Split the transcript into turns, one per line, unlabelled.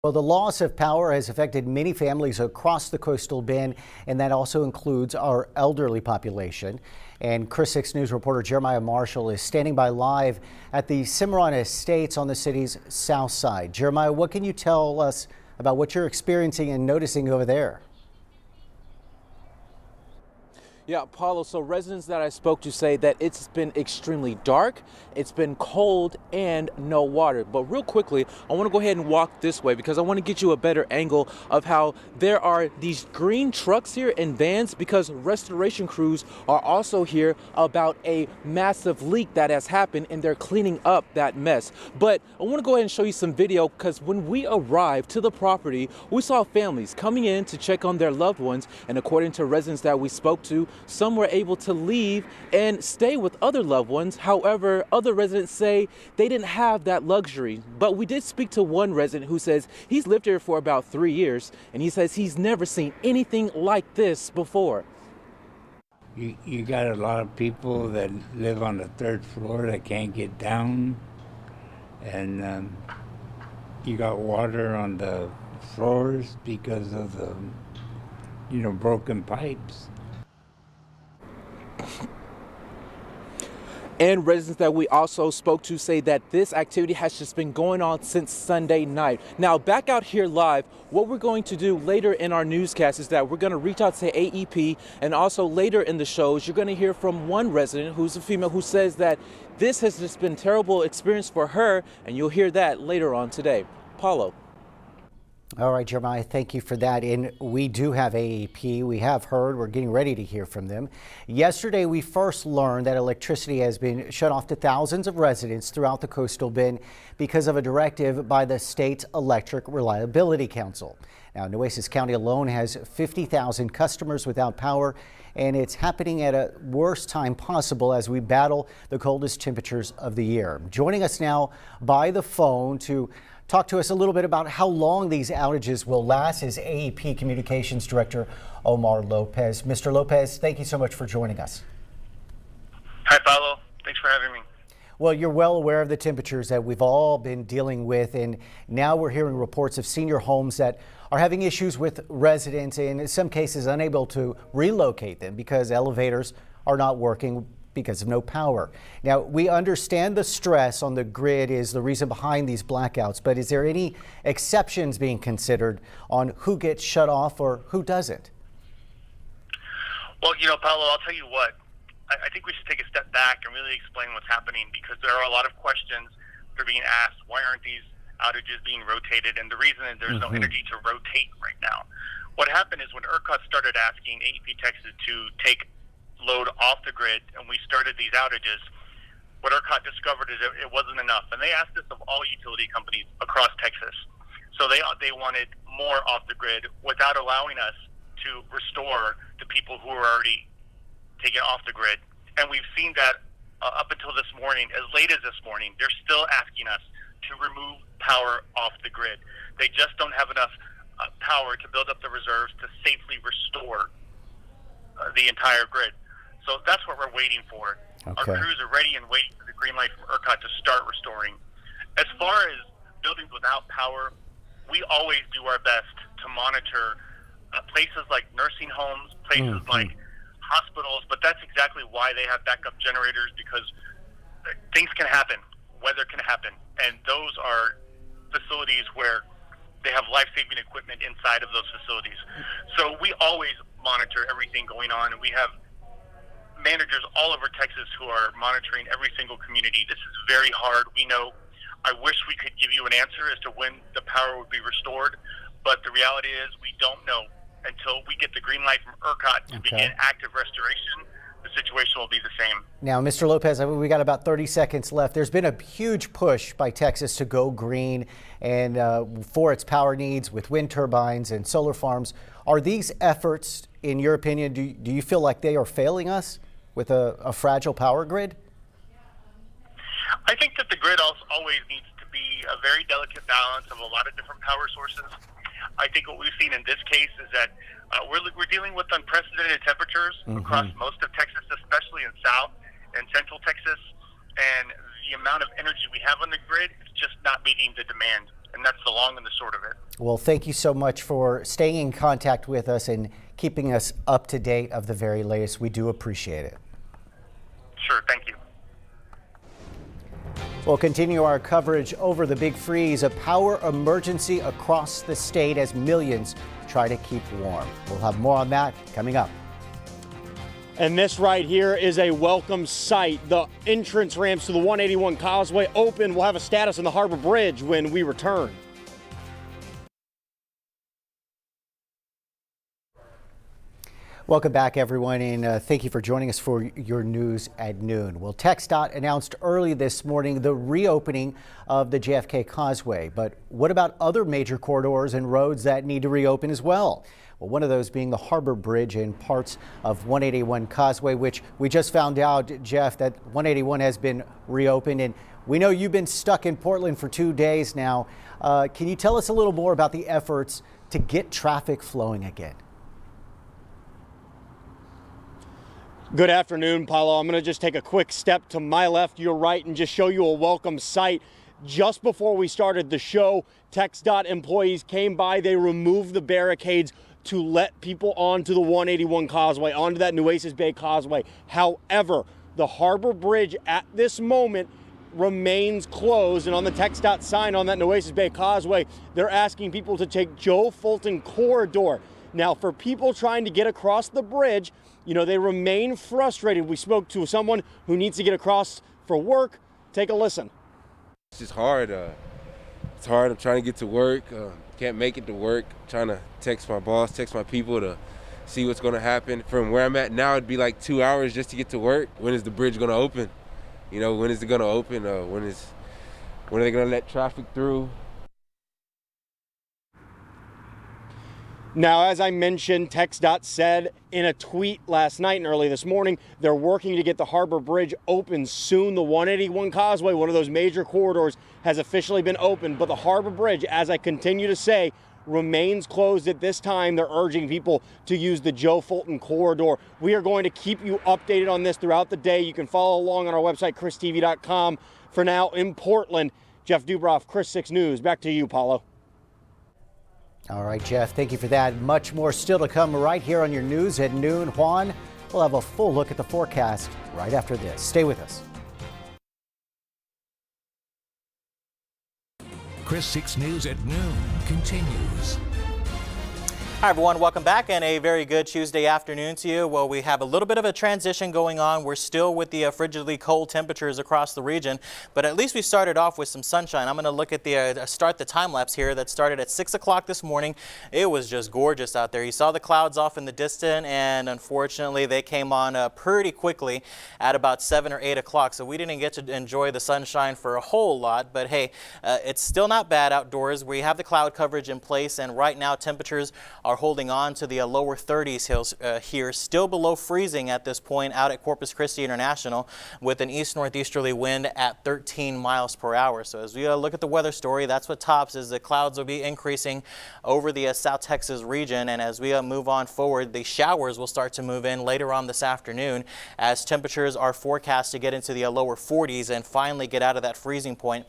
Well, the loss of power has affected many families across the coastal bend, and that also includes our elderly population. And KRIS 6 News reporter Jeremiah Marshall is standing by live at the Cimarron Estates on the city's south side. Jeremiah, what can you tell us about what you're experiencing and noticing over there?
Yeah, Paulo, so residents that I spoke to say that it's been extremely dark, it's been cold, and no water. But real quickly, I want to go ahead and walk this way because I want to get you a better angle of how there are these green trucks here and vans because restoration crews are also here about a massive leak that has happened and they're cleaning up that mess. But I want to go ahead and show you some video because when we arrived to the property, we saw families coming in to check on their loved ones, and according to residents that we spoke to, some were able to leave and stay with other loved ones. However, other residents say they didn't have that luxury. But we did speak to one resident who says he's lived here for about 3 years, and he says he's never seen anything like this before.
You got a lot of people that live on the third floor that can't get down, and you got water on the floors because of the broken pipes.
And residents that we also spoke to say that this activity has just been going on since Sunday night. Now, back out here live, what we're going to do later in our newscast is that we're going to reach out to AEP, and also later in the shows, you're going to hear from one resident who's a female who says that this has just been a terrible experience for her, and you'll hear that later on today. Paulo.
All right, Jeremiah, thank you for that. And we do have AEP. We have heard. We're getting ready to hear from them. Yesterday, we first learned that electricity has been shut off to thousands of residents throughout the coastal bend because of a directive by the state's Electric Reliability Council. Now, Nueces County alone has 50,000 customers without power, and it's happening at a worst time possible as we battle the coldest temperatures of the year. Joining us now by the phone to talk to us a little bit about how long these outages will last is AEP Communications Director Omar Lopez. Mr. Lopez, thank you so much for joining us.
Hi, Paulo. Thanks for having me.
Well, you're well aware of the temperatures that we've all been dealing with, and now we're hearing reports of senior homes that are having issues with residents and in some cases unable to relocate them because elevators are not working because of no power. Now, we understand the stress on the grid is the reason behind these blackouts, but is there any exceptions being considered on who gets shut off or who doesn't?
Well, Paulo, I'll tell you what. I think we should take a step back and really explain what's happening because there are a lot of questions that are being asked. Why aren't these outages being rotated? And the reason is there's no energy to rotate right now. What happened is when ERCOT started asking AEP Texas to take load off the grid and we started these outages, what ERCOT discovered is it wasn't enough. And they asked this of all utility companies across Texas. So they wanted more off the grid without allowing us to restore to people who are already taken off the grid. And we've seen that up until this morning, as late as this morning, they're still asking us to remove power off the grid. They just don't have enough power to build up the reserves to safely restore the entire grid. So that's what we're waiting for. Okay. Our crews are ready and waiting for the green light from ERCOT to start restoring. As far as buildings without power, we always do our best to monitor places like nursing homes, places like hospitals, but that's exactly why they have backup generators because things can happen, weather can happen, and those are facilities where they have life-saving equipment inside of those facilities. So we always monitor everything going on, and we have managers all over Texas who are monitoring every single community. This is very hard. We know. I wish we could give you an answer as to when the power would be restored, but the reality is we don't know until we get the green light from ERCOT to begin active restoration. The situation will be the same.
Now, Mr. Lopez, we got about 30 seconds left. There's been a huge push by Texas to go green and for its power needs with wind turbines and solar farms. Are these efforts, in your opinion, do you feel like they are failing us with a fragile power grid?
I think that the grid always needs to be a very delicate balance of a lot of different power sources. I think what we've seen in this case is that we're dealing with unprecedented temperatures across most of Texas, especially in South and Central Texas, and the amount of energy we have on the grid is just not meeting the demand. And that's the long and the short of it.
Well, thank you so much for staying in contact with us and keeping us up to date of the very latest. We do appreciate it.
Sure, thank you.
We'll continue our coverage over the big freeze, a power emergency across the state as millions try to keep warm. We'll have more on that coming up.
And this right here is a welcome sight. The entrance ramps to the 181 Causeway open. We'll have a status on the Harbor Bridge when we return.
Welcome back, everyone, and thank you for joining us for your news at noon. Well, TxDOT announced early this morning the reopening of the JFK Causeway. But what about other major corridors and roads that need to reopen as well? Well, one of those being the Harbor Bridge and parts of 181 Causeway, which we just found out, Jeff, that 181 has been reopened. And we know you've been stuck in Portland for 2 days now. Can you tell us a little more about the efforts to get traffic flowing again?
Good afternoon, Paulo. I'm going to just take a quick step to my left, your right, and just show you a welcome sight. Just before we started the show, TxDOT employees came by. They removed the barricades to let people onto the 181 Causeway, onto that Nueces Bay Causeway. However, the Harbor Bridge at this moment remains closed, and on the TxDOT sign on that Nueces Bay Causeway, they're asking people to take Joe Fulton Corridor. Now, for people trying to get across the bridge, you know, they remain frustrated. We spoke to someone who needs to get across for work. Take a listen.
It's just hard. It's hard. I'm trying to get to work. Can't make it to work. Trying to text my boss, text my people to see what's going to happen. From where I'm at now, it'd be like 2 hours just to get to work. When is the bridge going to open? You know, when is it going to open? When are they going to let traffic through?
Now, as I mentioned, TxDOT said in a tweet last night and early this morning, they're working to get the Harbor Bridge open soon. The 181 Causeway, one of those major corridors, has officially been opened, but the Harbor Bridge, as I continue to say, remains closed at this time. They're urging people to use the Joe Fulton Corridor. We are going to keep you updated on this throughout the day. You can follow along on our website, christv.com. For now, in Portland, Jeff Dubroff, Chris 6 News. Back to you, Paulo.
All right, Jeff, thank you for that. Much more still to come right here on your news at noon. Juan, we'll have a full look at the forecast right after this. Stay with us.
Chris 6 News at noon continues.
Hi everyone, welcome back and a very good Tuesday afternoon to you. Well, we have a little bit of a transition going on. We're still with the frigidly cold temperatures across the region, but at least we started off with some sunshine. I'm going to look at the start the time lapse here that started at 6 o'clock this morning. It was just gorgeous out there. You saw the clouds off in the distance, and unfortunately they came on pretty quickly at about 7 or 8 o'clock. So we didn't get to enjoy the sunshine for a whole lot, but hey, it's still not bad outdoors. We have the cloud coverage in place, and right now temperatures are holding on to the lower 30s here, still below freezing at this point out at Corpus Christi International with an east-northeasterly wind at 13 miles per hour. So as we look at the weather story, that's what tops is the clouds will be increasing over the South Texas region, and as we move on forward, the showers will start to move in later on this afternoon as temperatures are forecast to get into the lower 40s and finally get out of that freezing point